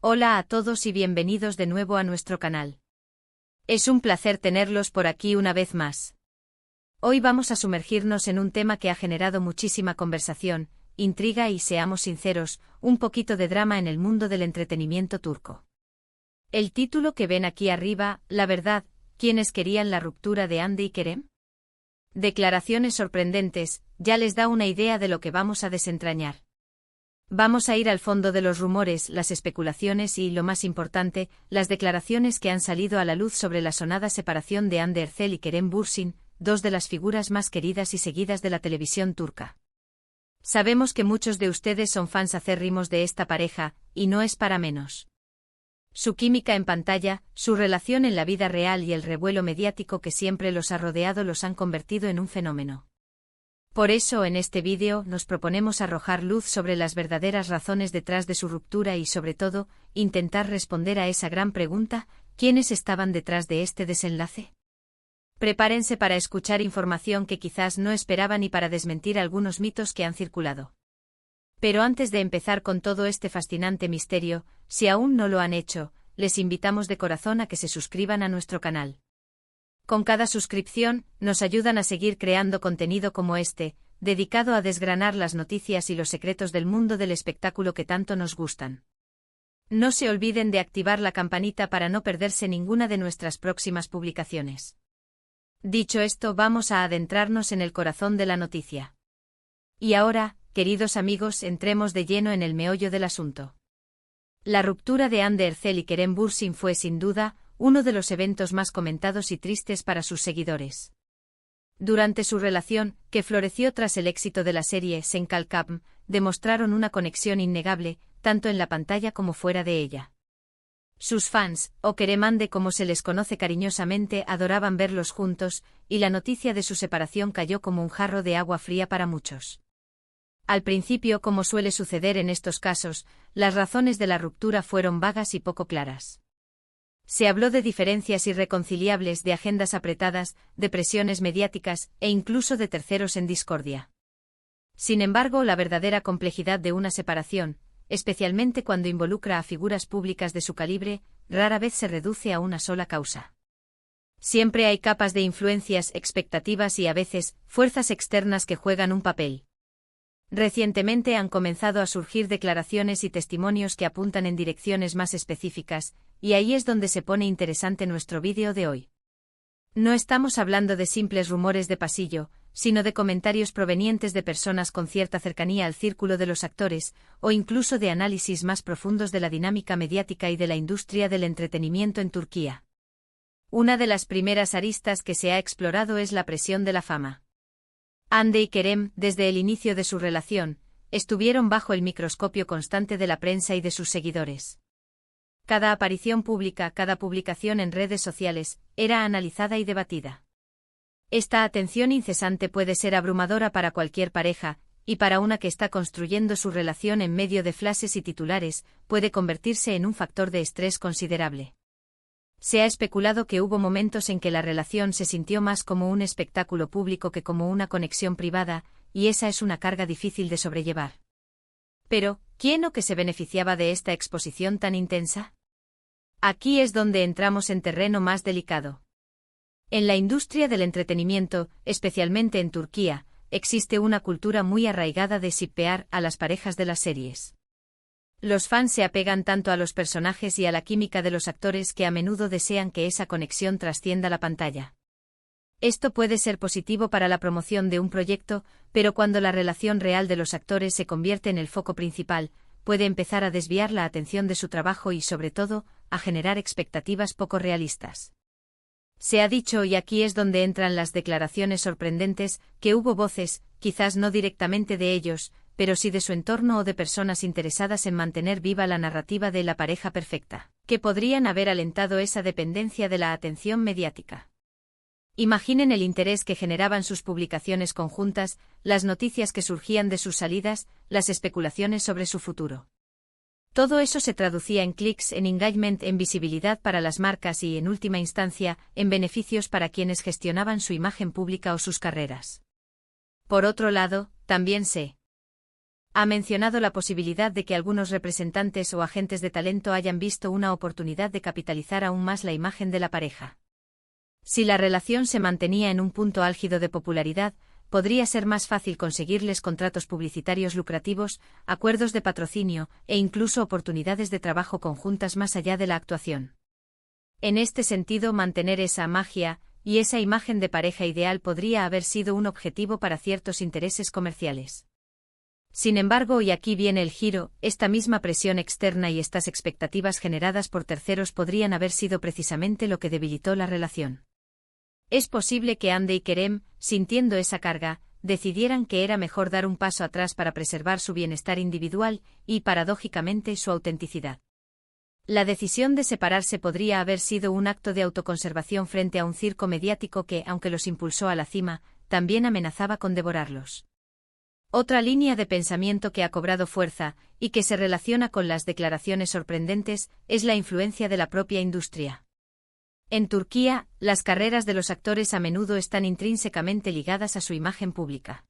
Hola a todos y bienvenidos de nuevo a nuestro canal. Es un placer tenerlos por aquí una vez más. Hoy vamos a sumergirnos en un tema que ha generado muchísima conversación, intriga y, seamos sinceros, un poquito de drama en el mundo del entretenimiento turco. El título que ven aquí arriba, la verdad, ¿quiénes querían la ruptura de Hande y Kerem? Declaraciones sorprendentes, ya les da una idea de lo que vamos a desentrañar. Vamos a ir al fondo de los rumores, las especulaciones y, lo más importante, las declaraciones que han salido a la luz sobre la sonada separación de Hande Erçel y Kerem Bürsin, dos de las figuras más queridas y seguidas de la televisión turca. Sabemos que muchos de ustedes son fans acérrimos de esta pareja, y no es para menos. Su química en pantalla, su relación en la vida real y el revuelo mediático que siempre los ha rodeado los han convertido en un fenómeno. Por eso en este vídeo nos proponemos arrojar luz sobre las verdaderas razones detrás de su ruptura y sobre todo, intentar responder a esa gran pregunta, ¿quiénes estaban detrás de este desenlace? Prepárense para escuchar información que quizás no esperaban y para desmentir algunos mitos que han circulado. Pero antes de empezar con todo este fascinante misterio, si aún no lo han hecho, les invitamos de corazón a que se suscriban a nuestro canal. Con cada suscripción, nos ayudan a seguir creando contenido como este, dedicado a desgranar las noticias y los secretos del mundo del espectáculo que tanto nos gustan. No se olviden de activar la campanita para no perderse ninguna de nuestras próximas publicaciones. Dicho esto, vamos a adentrarnos en el corazón de la noticia. Y ahora, queridos amigos, entremos de lleno en el meollo del asunto. La ruptura de Hande Erçel y Kerem Bürsin fue, sin duda, uno de los eventos más comentados y tristes para sus seguidores. Durante su relación, que floreció tras el éxito de la serie Sen Kalkam, demostraron una conexión innegable, tanto en la pantalla como fuera de ella. Sus fans, o Kerem Hande como se les conoce cariñosamente, adoraban verlos juntos, y la noticia de su separación cayó como un jarro de agua fría para muchos. Al principio, como suele suceder en estos casos, las razones de la ruptura fueron vagas y poco claras. Se habló de diferencias irreconciliables, de agendas apretadas, de presiones mediáticas, e incluso de terceros en discordia. Sin embargo, la verdadera complejidad de una separación, especialmente cuando involucra a figuras públicas de su calibre, rara vez se reduce a una sola causa. Siempre hay capas de influencias, expectativas y a veces, fuerzas externas que juegan un papel. Recientemente han comenzado a surgir declaraciones y testimonios que apuntan en direcciones más específicas, y ahí es donde se pone interesante nuestro vídeo de hoy. No estamos hablando de simples rumores de pasillo, sino de comentarios provenientes de personas con cierta cercanía al círculo de los actores, o incluso de análisis más profundos de la dinámica mediática y de la industria del entretenimiento en Turquía. Una de las primeras aristas que se ha explorado es la presión de la fama. Hande y Kerem, desde el inicio de su relación, estuvieron bajo el microscopio constante de la prensa y de sus seguidores. Cada aparición pública, cada publicación en redes sociales, era analizada y debatida. Esta atención incesante puede ser abrumadora para cualquier pareja, y para una que está construyendo su relación en medio de flashes y titulares, puede convertirse en un factor de estrés considerable. Se ha especulado que hubo momentos en que la relación se sintió más como un espectáculo público que como una conexión privada, y esa es una carga difícil de sobrellevar. Pero, ¿quién o qué se beneficiaba de esta exposición tan intensa? Aquí es donde entramos en terreno más delicado. En la industria del entretenimiento, especialmente en Turquía, existe una cultura muy arraigada de shippear a las parejas de las series. Los fans se apegan tanto a los personajes y a la química de los actores que a menudo desean que esa conexión trascienda la pantalla. Esto puede ser positivo para la promoción de un proyecto, pero cuando la relación real de los actores se convierte en el foco principal, puede empezar a desviar la atención de su trabajo y, sobre todo, a generar expectativas poco realistas. Se ha dicho, y aquí es donde entran las declaraciones sorprendentes, que hubo voces, quizás no directamente de ellos, pero sí de su entorno o de personas interesadas en mantener viva la narrativa de la pareja perfecta, que podrían haber alentado esa dependencia de la atención mediática. Imaginen el interés que generaban sus publicaciones conjuntas, las noticias que surgían de sus salidas, las especulaciones sobre su futuro. Todo eso se traducía en clics, en engagement, en visibilidad para las marcas y, en última instancia, en beneficios para quienes gestionaban su imagen pública o sus carreras. Por otro lado, también se Ha mencionado la posibilidad de que algunos representantes o agentes de talento hayan visto una oportunidad de capitalizar aún más la imagen de la pareja. Si la relación se mantenía en un punto álgido de popularidad, podría ser más fácil conseguirles contratos publicitarios lucrativos, acuerdos de patrocinio e incluso oportunidades de trabajo conjuntas más allá de la actuación. En este sentido, mantener esa magia y esa imagen de pareja ideal podría haber sido un objetivo para ciertos intereses comerciales. Sin embargo, y aquí viene el giro, esta misma presión externa y estas expectativas generadas por terceros podrían haber sido precisamente lo que debilitó la relación. Es posible que Hande y Kerem, sintiendo esa carga, decidieran que era mejor dar un paso atrás para preservar su bienestar individual y, paradójicamente, su autenticidad. La decisión de separarse podría haber sido un acto de autoconservación frente a un circo mediático que, aunque los impulsó a la cima, también amenazaba con devorarlos. Otra línea de pensamiento que ha cobrado fuerza, y que se relaciona con las declaraciones sorprendentes, es la influencia de la propia industria. En Turquía, las carreras de los actores a menudo están intrínsecamente ligadas a su imagen pública.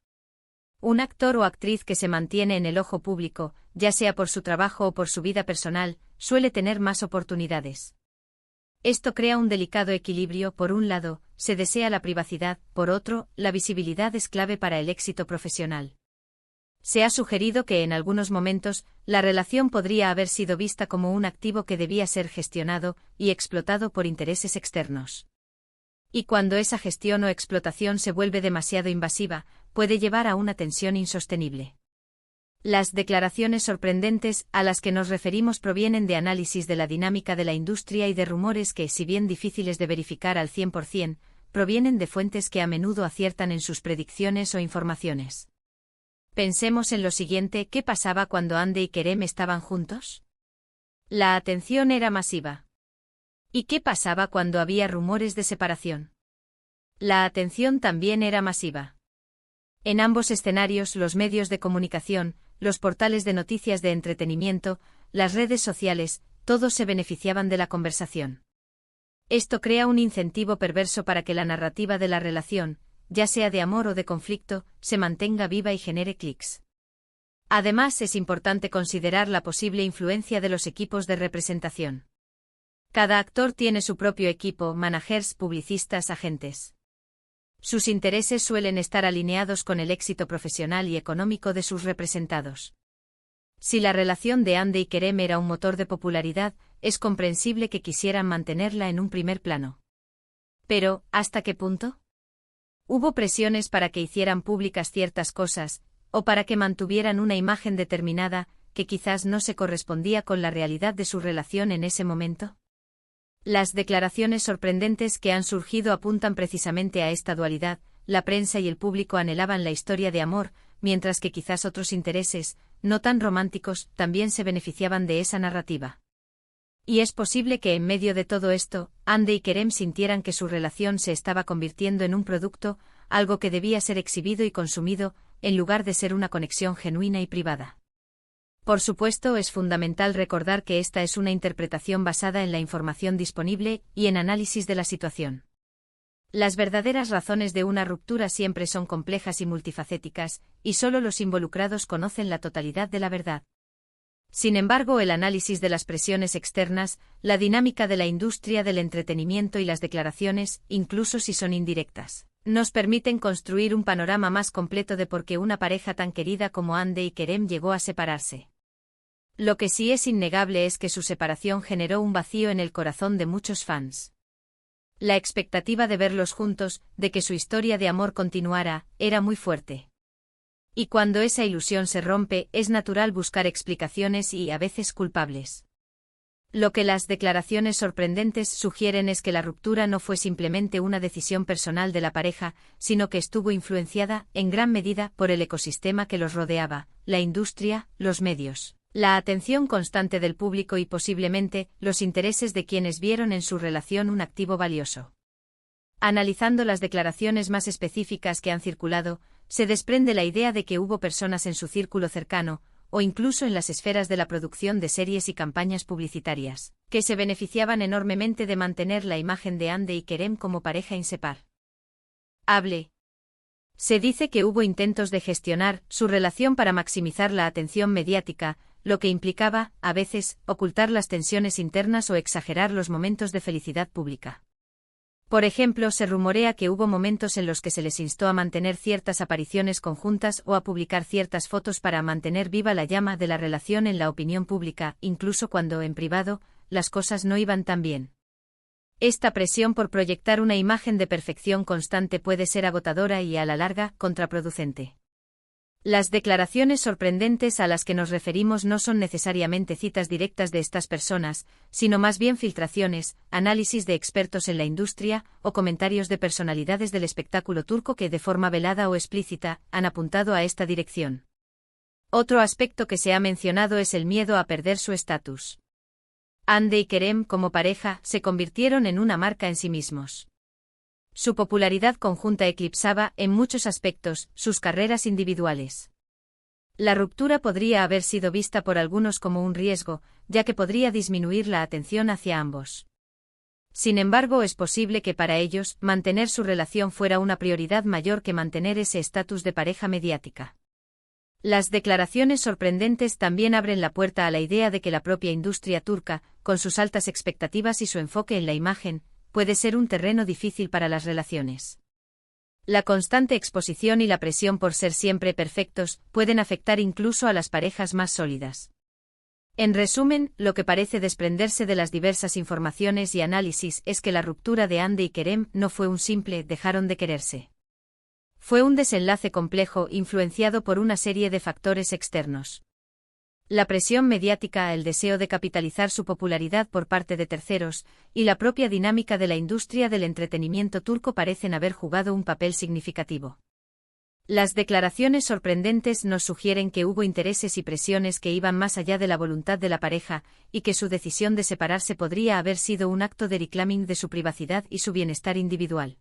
Un actor o actriz que se mantiene en el ojo público, ya sea por su trabajo o por su vida personal, suele tener más oportunidades. Esto crea un delicado equilibrio: por un lado, se desea la privacidad, por otro, la visibilidad es clave para el éxito profesional. Se ha sugerido que en algunos momentos, la relación podría haber sido vista como un activo que debía ser gestionado y explotado por intereses externos. Y cuando esa gestión o explotación se vuelve demasiado invasiva, puede llevar a una tensión insostenible. Las declaraciones sorprendentes a las que nos referimos provienen de análisis de la dinámica de la industria y de rumores que, si bien difíciles de verificar al 100%, provienen de fuentes que a menudo aciertan en sus predicciones o informaciones. Pensemos en lo siguiente: ¿qué pasaba cuando Hande y Kerem estaban juntos? La atención era masiva. ¿Y qué pasaba cuando había rumores de separación? La atención también era masiva. En ambos escenarios, los medios de comunicación, los portales de noticias de entretenimiento, las redes sociales, todos se beneficiaban de la conversación. Esto crea un incentivo perverso para que la narrativa de la relación, ya sea de amor o de conflicto, se mantenga viva y genere clics. Además, es importante considerar la posible influencia de los equipos de representación. Cada actor tiene su propio equipo: managers, publicistas, agentes. Sus intereses suelen estar alineados con el éxito profesional y económico de sus representados. Si la relación de Hande y Kerem era un motor de popularidad, es comprensible que quisieran mantenerla en un primer plano. Pero, ¿hasta qué punto? ¿Hubo presiones para que hicieran públicas ciertas cosas, o para que mantuvieran una imagen determinada, que quizás no se correspondía con la realidad de su relación en ese momento? Las declaraciones sorprendentes que han surgido apuntan precisamente a esta dualidad: la prensa y el público anhelaban la historia de amor, mientras que quizás otros intereses, no tan románticos, también se beneficiaban de esa narrativa. Y es posible que en medio de todo esto, Hande y Kerem sintieran que su relación se estaba convirtiendo en un producto, algo que debía ser exhibido y consumido, en lugar de ser una conexión genuina y privada. Por supuesto, es fundamental recordar que esta es una interpretación basada en la información disponible y en análisis de la situación. Las verdaderas razones de una ruptura siempre son complejas y multifacéticas, y solo los involucrados conocen la totalidad de la verdad. Sin embargo, el análisis de las presiones externas, la dinámica de la industria del entretenimiento y las declaraciones, incluso si son indirectas, nos permiten construir un panorama más completo de por qué una pareja tan querida como Hande y Kerem llegó a separarse. Lo que sí es innegable es que su separación generó un vacío en el corazón de muchos fans. La expectativa de verlos juntos, de que su historia de amor continuara, era muy fuerte. Y cuando esa ilusión se rompe, es natural buscar explicaciones y, a veces, culpables. Lo que las declaraciones sorprendentes sugieren es que la ruptura no fue simplemente una decisión personal de la pareja, sino que estuvo influenciada, en gran medida, por el ecosistema que los rodeaba: la industria, los medios, la atención constante del público y posiblemente, los intereses de quienes vieron en su relación un activo valioso. Analizando las declaraciones más específicas que han circulado, se desprende la idea de que hubo personas en su círculo cercano, o incluso en las esferas de la producción de series y campañas publicitarias, que se beneficiaban enormemente de mantener la imagen de Hande y Kerem como pareja inseparable. Se dice que hubo intentos de gestionar su relación para maximizar la atención mediática, lo que implicaba, a veces, ocultar las tensiones internas o exagerar los momentos de felicidad pública. Por ejemplo, se rumorea que hubo momentos en los que se les instó a mantener ciertas apariciones conjuntas o a publicar ciertas fotos para mantener viva la llama de la relación en la opinión pública, incluso cuando, en privado, las cosas no iban tan bien. Esta presión por proyectar una imagen de perfección constante puede ser agotadora y, a la larga, contraproducente. Las declaraciones sorprendentes a las que nos referimos no son necesariamente citas directas de estas personas, sino más bien filtraciones, análisis de expertos en la industria, o comentarios de personalidades del espectáculo turco que, de forma velada o explícita, han apuntado a esta dirección. Otro aspecto que se ha mencionado es el miedo a perder su estatus. Hande y Kerem, como pareja, se convirtieron en una marca en sí mismos. Su popularidad conjunta eclipsaba, en muchos aspectos, sus carreras individuales. La ruptura podría haber sido vista por algunos como un riesgo, ya que podría disminuir la atención hacia ambos. Sin embargo, es posible que para ellos, mantener su relación fuera una prioridad mayor que mantener ese estatus de pareja mediática. Las declaraciones sorprendentes también abren la puerta a la idea de que la propia industria turca, con sus altas expectativas y su enfoque en la imagen, puede ser un terreno difícil para las relaciones. La constante exposición y la presión por ser siempre perfectos pueden afectar incluso a las parejas más sólidas. En resumen, lo que parece desprenderse de las diversas informaciones y análisis es que la ruptura de Hande y Kerem no fue un simple dejaron de quererse. Fue un desenlace complejo influenciado por una serie de factores externos. La presión mediática, el deseo de capitalizar su popularidad por parte de terceros, y la propia dinámica de la industria del entretenimiento turco parecen haber jugado un papel significativo. Las declaraciones sorprendentes nos sugieren que hubo intereses y presiones que iban más allá de la voluntad de la pareja, y que su decisión de separarse podría haber sido un acto de reclaiming de su privacidad y su bienestar individual.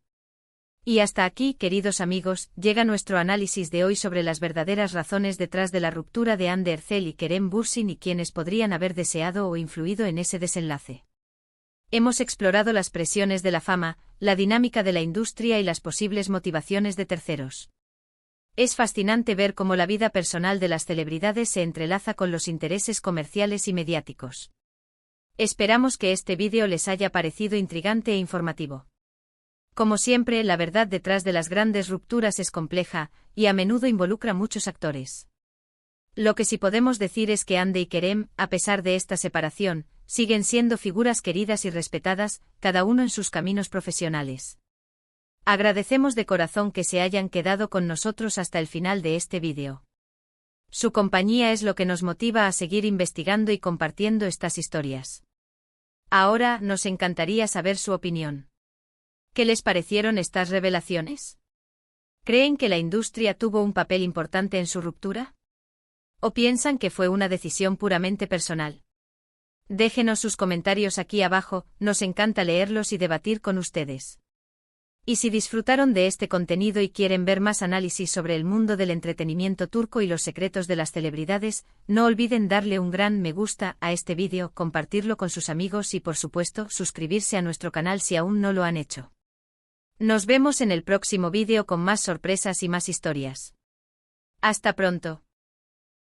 Y hasta aquí, queridos amigos, llega nuestro análisis de hoy sobre las verdaderas razones detrás de la ruptura de Hande Erçel y Kerem Bürsin y quienes podrían haber deseado o influido en ese desenlace. Hemos explorado las presiones de la fama, la dinámica de la industria y las posibles motivaciones de terceros. Es fascinante ver cómo la vida personal de las celebridades se entrelaza con los intereses comerciales y mediáticos. Esperamos que este vídeo les haya parecido intrigante e informativo. Como siempre, la verdad detrás de las grandes rupturas es compleja, y a menudo involucra muchos actores. Lo que sí podemos decir es que Hande y Kerem, a pesar de esta separación, siguen siendo figuras queridas y respetadas, cada uno en sus caminos profesionales. Agradecemos de corazón que se hayan quedado con nosotros hasta el final de este vídeo. Su compañía es lo que nos motiva a seguir investigando y compartiendo estas historias. Ahora, nos encantaría saber su opinión. ¿Qué les parecieron estas revelaciones? ¿Creen que la industria tuvo un papel importante en su ruptura? ¿O piensan que fue una decisión puramente personal? Déjenos sus comentarios aquí abajo, nos encanta leerlos y debatir con ustedes. Y si disfrutaron de este contenido y quieren ver más análisis sobre el mundo del entretenimiento turco y los secretos de las celebridades, no olviden darle un gran me gusta a este vídeo, compartirlo con sus amigos y por supuesto suscribirse a nuestro canal si aún no lo han hecho. Nos vemos en el próximo vídeo con más sorpresas y más historias. Hasta pronto.